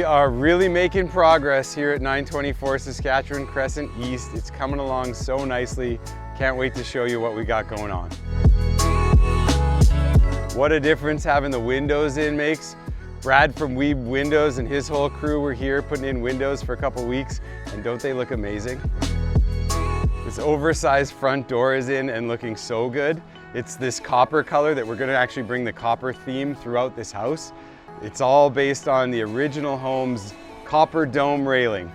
We are really making progress here at 924 Saskatchewan Crescent East. It's coming along so nicely. Can't wait to show you what we got going on. What a difference having the windows in makes. Brad from Weeb Windows and his whole crew were here putting in windows for a couple weeks, and don't they look amazing? This oversized front door is in and looking so good. It's this copper color that we're gonna actually bring the copper theme throughout this house. It's all based on the original home's copper dome railing.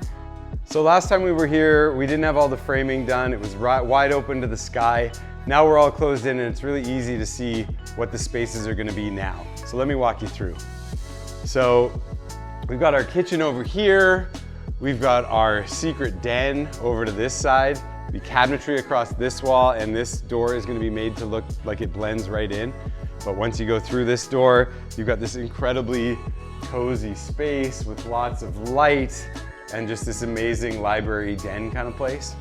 So last time we were here, we didn't have all the framing done. It was wide open to the sky. Now we're all closed in and it's really easy to see what the spaces are gonna be now. So let me walk you through. So we've got our kitchen over here. We've got our secret den over to this side. The cabinetry across this wall, and this door is gonna be made to look like it blends right in. But once you go through this door, you've got this incredibly cozy space with lots of light and just this amazing library den kind of place.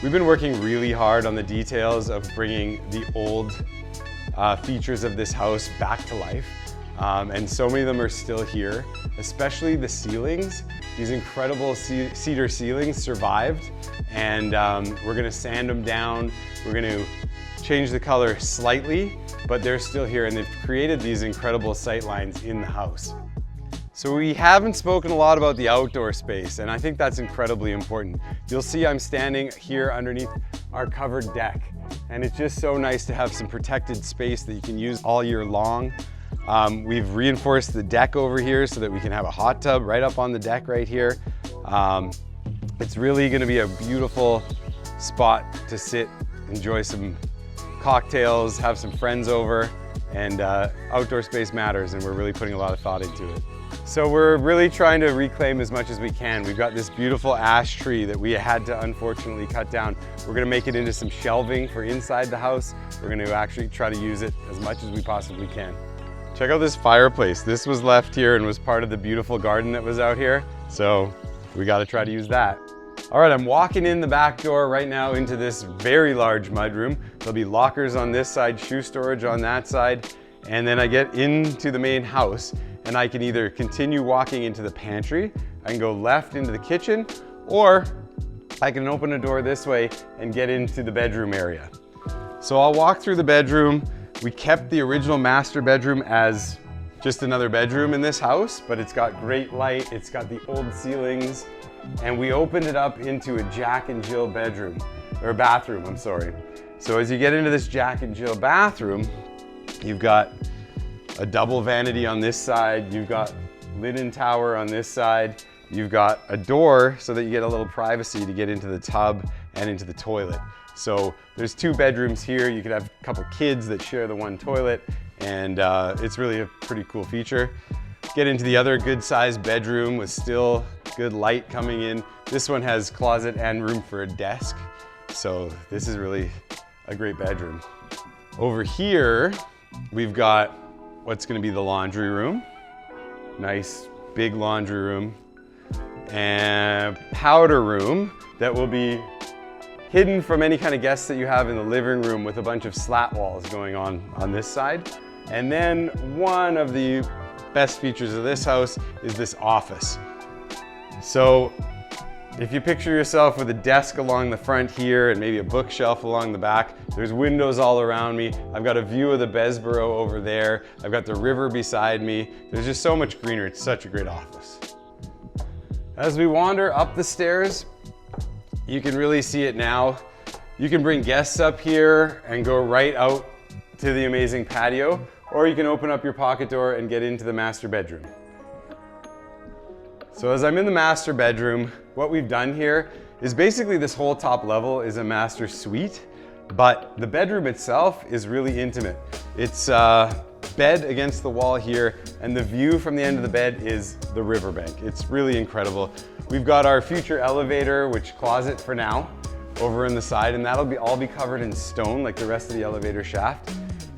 We've been working really hard on the details of bringing the old features of this house back to life. And so many of them are still here, especially the ceilings. These incredible cedar ceilings survived, and we're gonna sand them down. We're gonna change the color slightly, but they're still here, and they've created these incredible sight lines in the house. So we haven't spoken a lot about the outdoor space, and I think that's incredibly important. You'll see I'm standing here underneath our covered deck, and it's just so nice to have some protected space that you can use all year long. We've reinforced the deck over here so that we can have a hot tub right up on the deck right here. It's really gonna be a beautiful spot to sit, enjoy some cocktails, have some friends over, and outdoor space matters, and we're really putting a lot of thought into it. So we're really trying to reclaim as much as we can. We've got this beautiful ash tree that we had to unfortunately cut down. We're gonna make it into some shelving for inside the house. We're gonna actually try to use it as much as we possibly can. Check out this fireplace. This was left here and was part of the beautiful garden that was out here. So we got to try to use that. All right, I'm walking in the back door right now into this very large mudroom. There'll be lockers on this side, shoe storage on that side. And then I get into the main house and I can either continue walking into the pantry, I can go left into the kitchen, or I can open a door this way and get into the bedroom area. So I'll walk through the bedroom. We kept the original master bedroom as just another bedroom in this house, but it's got great light, it's got the old ceilings, and we opened it up into a Jack and Jill bedroom, or bathroom, I'm sorry. So as you get into this Jack and Jill bathroom, you've got a double vanity on this side, you've got linen tower on this side, you've got a door so that you get a little privacy to get into the tub and into the toilet. So there's two bedrooms here. You could have a couple kids that share the one toilet, and it's really a pretty cool feature. Get into the other good sized bedroom with still good light coming in. This one has closet and room for a desk. So this is really a great bedroom. Over here, we've got what's gonna be the laundry room. Nice big laundry room. And powder room that will be hidden from any kind of guests that you have in the living room, with a bunch of slat walls going on this side. And then one of the best features of this house is this office. So if you picture yourself with a desk along the front here and maybe a bookshelf along the back, there's windows all around me. I've got a view of the Bessborough over there. I've got the river beside me. There's just so much greenery. It's such a great office. As we wander up the stairs, you can really see it now. You can bring guests up here and go right out to the amazing patio, or you can open up your pocket door and get into the master bedroom. So as I'm in the master bedroom, what we've done here is basically this whole top level is a master suite, but the bedroom itself is really intimate. It's bed against the wall here, and the view from the end of the bed is the riverbank. It's really incredible. We've got our future elevator, which closet for now, over in the side, and that'll all be covered in stone like the rest of the elevator shaft.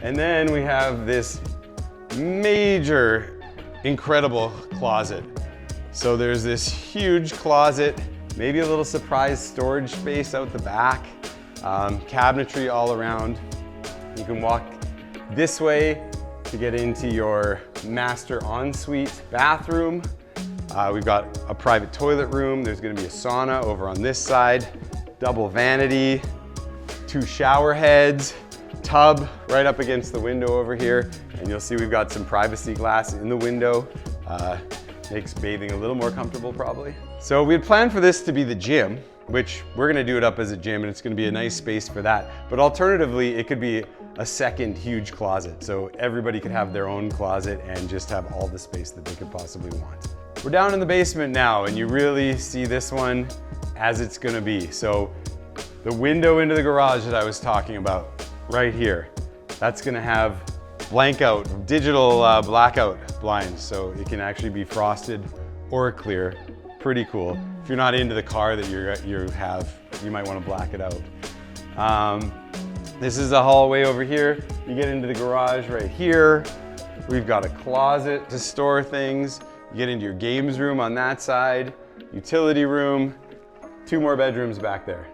And then we have this major, incredible closet. So there's this huge closet, maybe a little surprise storage space out the back, cabinetry all around. You can walk this way to get into your master ensuite bathroom. We've got a private toilet room. There's gonna be a sauna over on this side, double vanity, 2 shower heads, tub right up against the window over here. And you'll see we've got some privacy glass in the window. Makes bathing a little more comfortable probably. So we had planned for this to be the gym, which we're gonna do it up as a gym, and it's gonna be a nice space for that. But alternatively, it could be a second huge closet. So everybody could have their own closet and just have all the space that they could possibly want. We're down in the basement now, and you really see this one as it's gonna be. So the window into the garage that I was talking about right here, that's gonna have digital blackout blinds, so it can actually be frosted or clear. Pretty cool. If you're not into the car that you might want to black it out. This is a hallway over here. You get into the garage right here. We've got a closet to store things. You get into your games room on that side, utility room, 2 more bedrooms back there.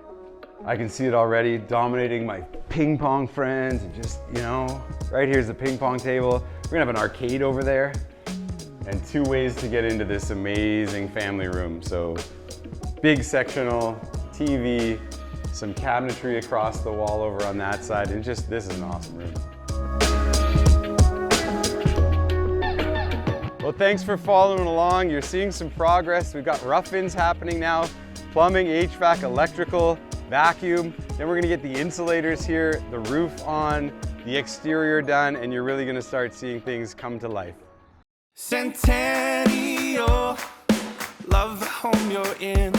I can see it already, dominating my ping pong friends, and just, you know, right here's the ping pong table. We're gonna have an arcade over there, and 2 ways to get into this amazing family room. So big sectional TV, some cabinetry across the wall over on that side, and just, this is an awesome room. Well, thanks for following along. You're seeing some progress. We've got rough-ins happening now, plumbing, HVAC, electrical, vacuum. Then we're gonna get the insulators here, the roof on, the exterior done, and you're really gonna start seeing things come to life. Centennial, love the home you're in.